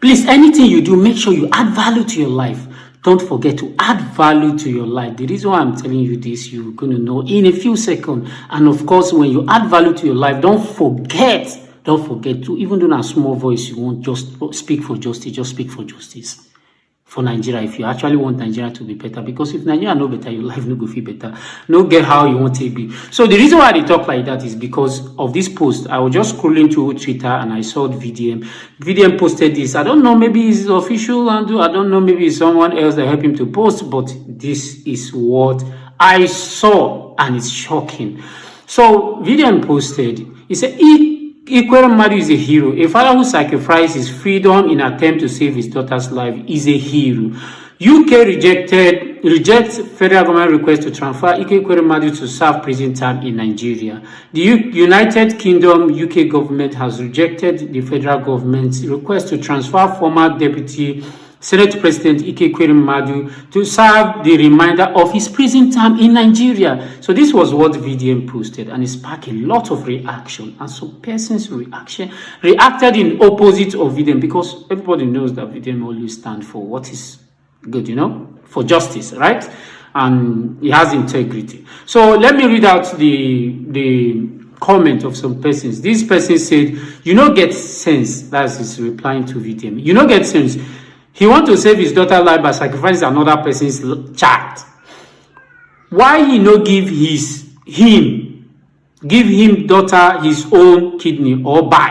Please, anything you do, make sure you add value to your life. Don't forget to add value to your life. The reason why I'm telling you this, you're going to know in a few seconds. And of course, when you add value to your life, don't forget to, even though in a small voice you won't just speak for justice, just speak for justice for Nigeria. If you actually want Nigeria to be better, because if Nigeria no better, your life no go feel better. No get how you want to be. So the reason why they talk like that is because of this post. I was just scrolling through Twitter and I saw the VDM. VDM posted this. I don't know, maybe it's official and I don't know, maybe it's someone else that helped him to post, but this is what I saw and it's shocking. So VDM posted, he said, Ike Ekweremadu is a hero. A father who sacrificed his freedom in attempt to save his daughter's life is a hero. UK rejects federal government request to transfer Ike Ekweremadu to serve prison time in Nigeria. The United Kingdom UK government has rejected the federal government's request to transfer former Deputy Senate President Ike Ekweremadu to serve the remainder of his prison time in Nigeria. So this was what VDM posted, and it sparked a lot of reaction. And some persons reacted in opposite of VDM, because everybody knows that VDM always stands for what is good, for justice, right? And he has integrity. So let me read out the comment of some persons. This person said, "You no get sense." That's his replying to VDM. "You no get sense. He want to save his daughter's life by sacrificing another person's child. Why he no give him daughter his own kidney or buy?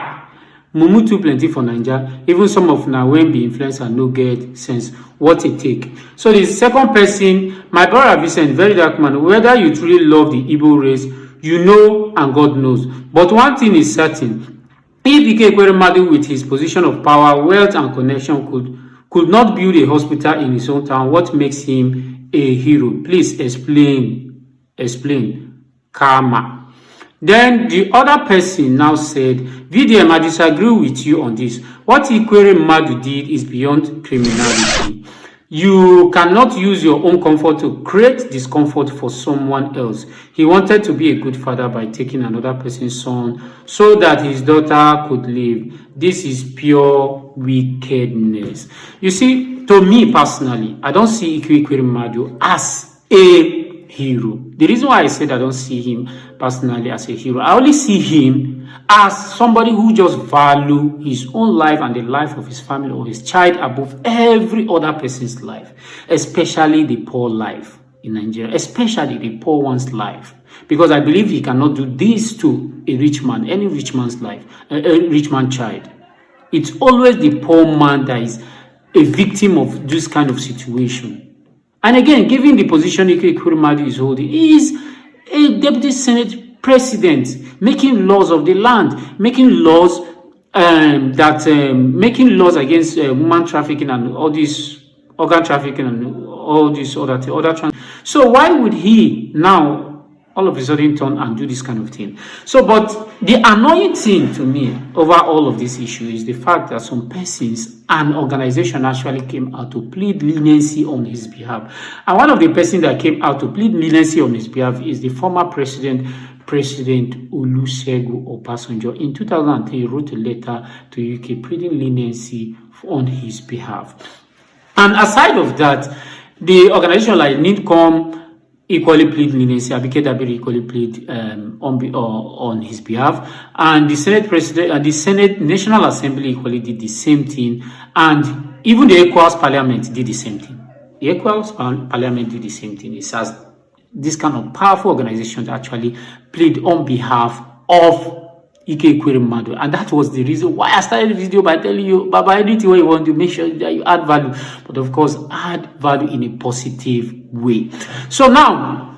Mumu too plenty for Nigeria. Even some of now when be influencer no get sense. What it take?" So the second person, my brother Vincent, Verydarkblakman, whether you truly love the Igbo race, you know and God knows. But one thing is certain. If Ike Ekweremadu with his position of power, wealth and connection could not build a hospital in his own town, what makes him a hero? Please explain. Karma. Then the other person now said, "VDM, I disagree with you on this. What Ekweremadu did is beyond criminality. You cannot use your own comfort to create discomfort for someone else. He wanted to be a good father by taking another person's son so that his daughter could live. This is pure wickedness." You see, to me personally, I don't see Ike Ekweremadu as a hero. The reason why I said I don't see him personally as a hero, I only see him as somebody who just value his own life and the life of his family or his child above every other person's life, especially the poor life in Nigeria, especially the poor one's life. Because I believe he cannot do this to a rich man, any rich man's life, a rich man's child. It's always the poor man that is a victim of this kind of situation. And again, given the position Ike Ekweremadu is holding, he is a deputy Senate president, making laws of the land, making laws making laws against woman trafficking and all this organ trafficking and all this other So why would he now all of a sudden turn and do this kind of thing? So, but the annoying thing to me over all of this issue is the fact that some persons and organization actually came out to plead leniency on his behalf. And one of the persons that came out to plead leniency on his behalf is the former President Olusegun Obasanjo. In 2003, he wrote a letter to UK pleading leniency on his behalf. And aside of that, the organization like NIDCOM equally plead leniency, Abike Dabiri equally plead on his behalf, and the Senate President and the Senate National Assembly equally did the same thing, and even the ECOWAS Parliament did the same thing. The ECOWAS Parliament did the same thing. It has this kind of powerful organizations actually plead on behalf of Ike Ekweremadu, and that was the reason why I started the video by telling you, Baba, anything what you want to make sure that you add value, but of course add value in a positive way. So now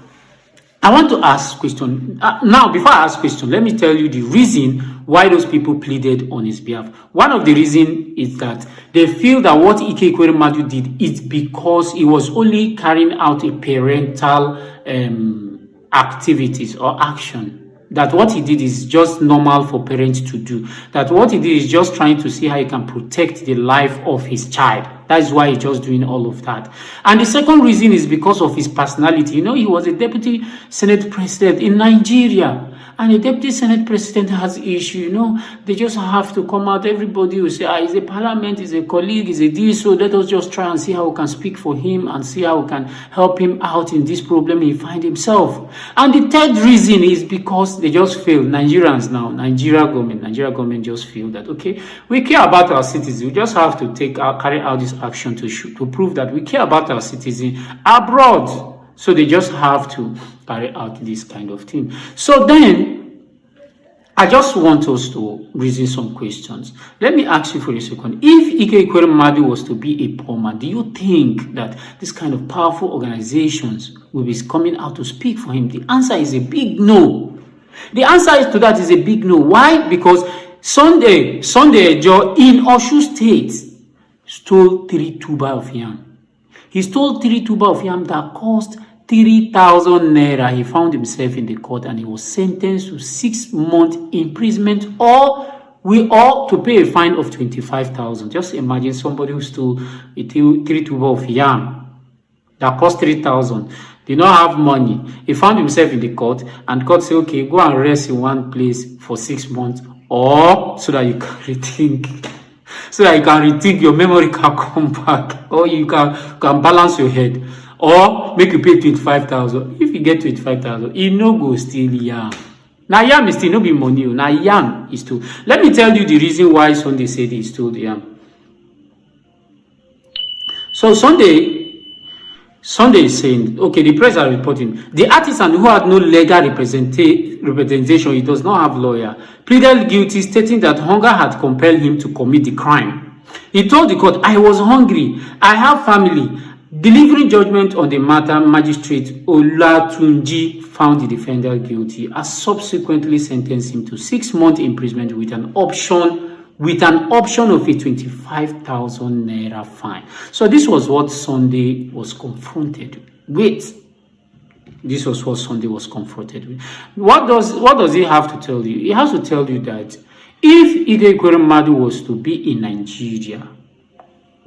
I want to ask question. Now before I ask question, let me tell you the reason why those people pleaded on his behalf. One of the reasons is that they feel that what Ike Ekweremadu did is because he was only carrying out a parental activities or action. That what he did is just normal for parents to do. That what he did is just trying to see how he can protect the life of his child. That is why he's just doing all of that. And the second reason is because of his personality. You know, he was a deputy Senate president in Nigeria. And a deputy Senate president has issue, you know, they just have to come out. Everybody will say, he's a parliament, he's a colleague, he's a this, so let us just try and see how we can speak for him and see how we can help him out in this problem he finds himself. And the third reason is because they just feel, Nigerians now, Nigeria government just feel that, okay, we care about our citizens. We just have to carry out this action to prove that we care about our citizens abroad. So they just have to carry out this kind of thing. So then, I just want us to reason some questions. Let me ask you for a second. If Ike Ekweremadu was to be a poor man, do you think that this kind of powerful organizations will be coming out to speak for him? The answer is a big no. The answer to that is a big no. Why? Because Sunday Ejo in Osun State stole 3 tuber of yam. He stole 3 tuber of yam that cost 3,000 naira. He found himself in the court and he was sentenced to 6 months imprisonment or to pay a fine of 25,000. Just imagine somebody who stole 3 tuber of yam that cost 3,000. Did not have money. He found himself in the court and court said, okay, go and rest in one place for 6 months or so that you can rethink. So that you can rethink, your memory can come back, or you can balance your head, or make you pay 25,000. If you get 25,000, you no go steal yam. Now yam is still no be money. Now yam is too. Let me tell you the reason why Sunday said he stole the yam. So Sunday is saying, okay, the press are reporting the artisan who had no legal representation, he does not have lawyer, pleaded guilty, stating that hunger had compelled him to commit the crime. He told the court, I was hungry, I have family. Delivering judgment on the matter, Magistrate Olatunji found the defendant guilty and subsequently sentenced him to 6 months imprisonment with an option of a 25,000 naira fine. So this was what Sunday was confronted with. What does he have to tell you? He has to tell you that if Ike Ekweremadu was to be in Nigeria,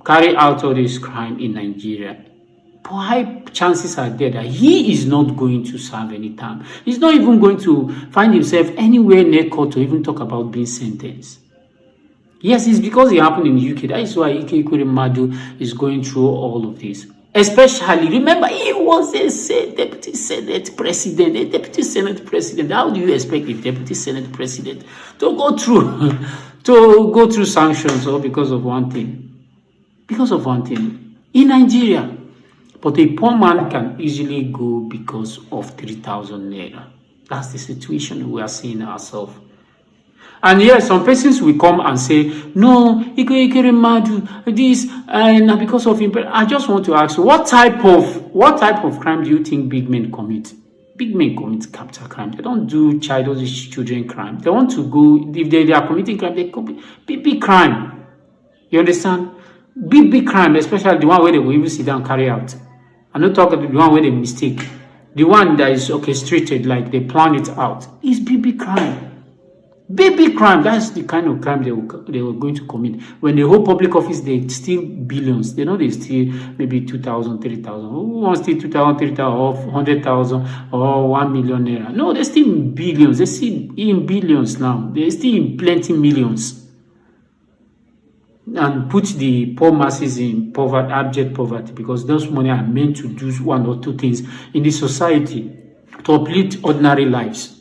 carry out all this crime in Nigeria, high chances are there that he is not going to serve any time. He's not even going to find himself anywhere near court to even talk about being sentenced. Yes, it's because it happened in the UK. That is why Ike Ekweremadu is going through all of this. Especially, remember, he was a deputy Senate president. How do you expect a deputy Senate president to go through sanctions or because of one thing? Because of one thing in Nigeria. But a poor man can easily go because of 3,000 naira. That's the situation we are seeing ourselves. And yes, some persons will come and say, no, Ike Ekweremadu, this, and because of him. I just want to ask you, what type of crime do you think big men commit? Big men commit capital crime. They don't do children crime. They want to go, if they are committing crime, they commit big crime. You understand? Big crime, especially the one where they will even sit down and carry out. I'm not talking about the one where they mistake. The one that is orchestrated, like they plan it out, is big crime. Big crime, that's the kind of crime they were going to commit. When they hold public office, they steal billions. They know they steal maybe 2,000, 3,000. Who wants to steal 2,000, 3,000, or 100,000, or 1 million naira? No, they steal in billions. They steal in billions now. They steal in plenty millions. And put the poor masses in poverty, abject poverty, because those money are meant to do one or two things in the society to uplift ordinary lives.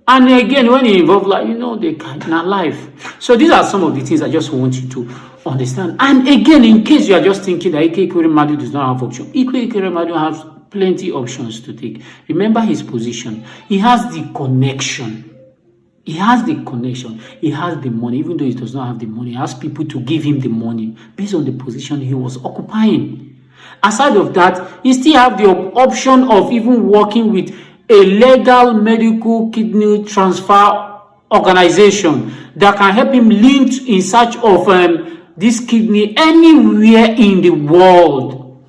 And again, when you involve life, they can life. So these are some of the things I just want you to understand. And again, in case you are just thinking that Ike Ekweremadu does not have options, Ike Ekweremadu has plenty options to take. Remember his position. He has the connection. He has the money, even though he does not have the money. He has people to give him the money based on the position he was occupying. Aside of that, he still have the option of even working with a legal medical kidney transfer organization that can help him link in search of this kidney anywhere in the world.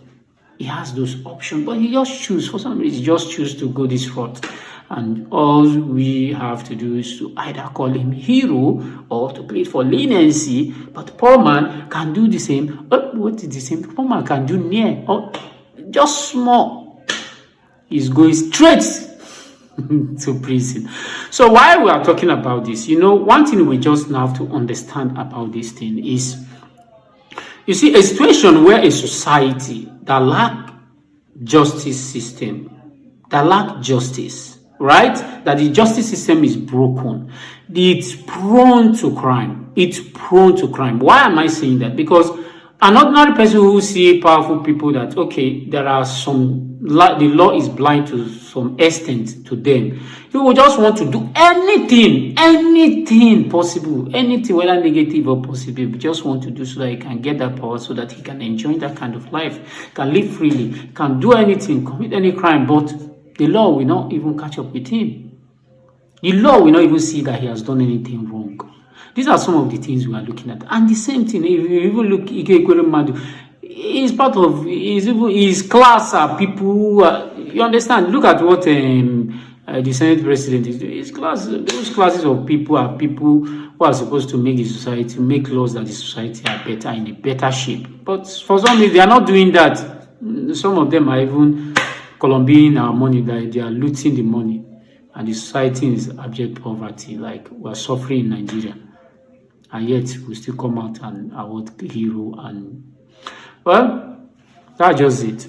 He has those options, but he just choose, for some reason, to go this route. And all we have to do is to either call him hero or to plead for leniency. But poor man can do the same. What is the same? Poor man can do near or just small. He's going straight to prison. So while we are talking about this, one thing we just now have to understand about this thing is, you see, a situation where a society that lack justice system, that lack justice, right? That the justice system is broken. It's prone to crime. It's prone to crime. Why am I saying that? Because an ordinary person who see powerful people that, okay, there are the law is blind to some extent to them. You will just want to do anything possible, anything, whether negative or positive. You just want to do so that he can get that power, so that he can enjoy that kind of life, can live freely, can do anything, commit any crime, but the law will not even catch up with him. The law will not even see that he has done anything wrong. These are some of the things we are looking at. And the same thing, if you even look, Ike Ekweremadu, is part of his class are people who are, you understand? Look at what the Senate president is doing. His class, those classes of people are people who are supposed to make the society, make laws that the society are better, in a better shape. But for some reason, they are not doing that. Some of them are even Colombian our money, that they are looting the money. And the society is abject poverty, like we're suffering in Nigeria. And yet we still come out and award hero. And well, that's just it.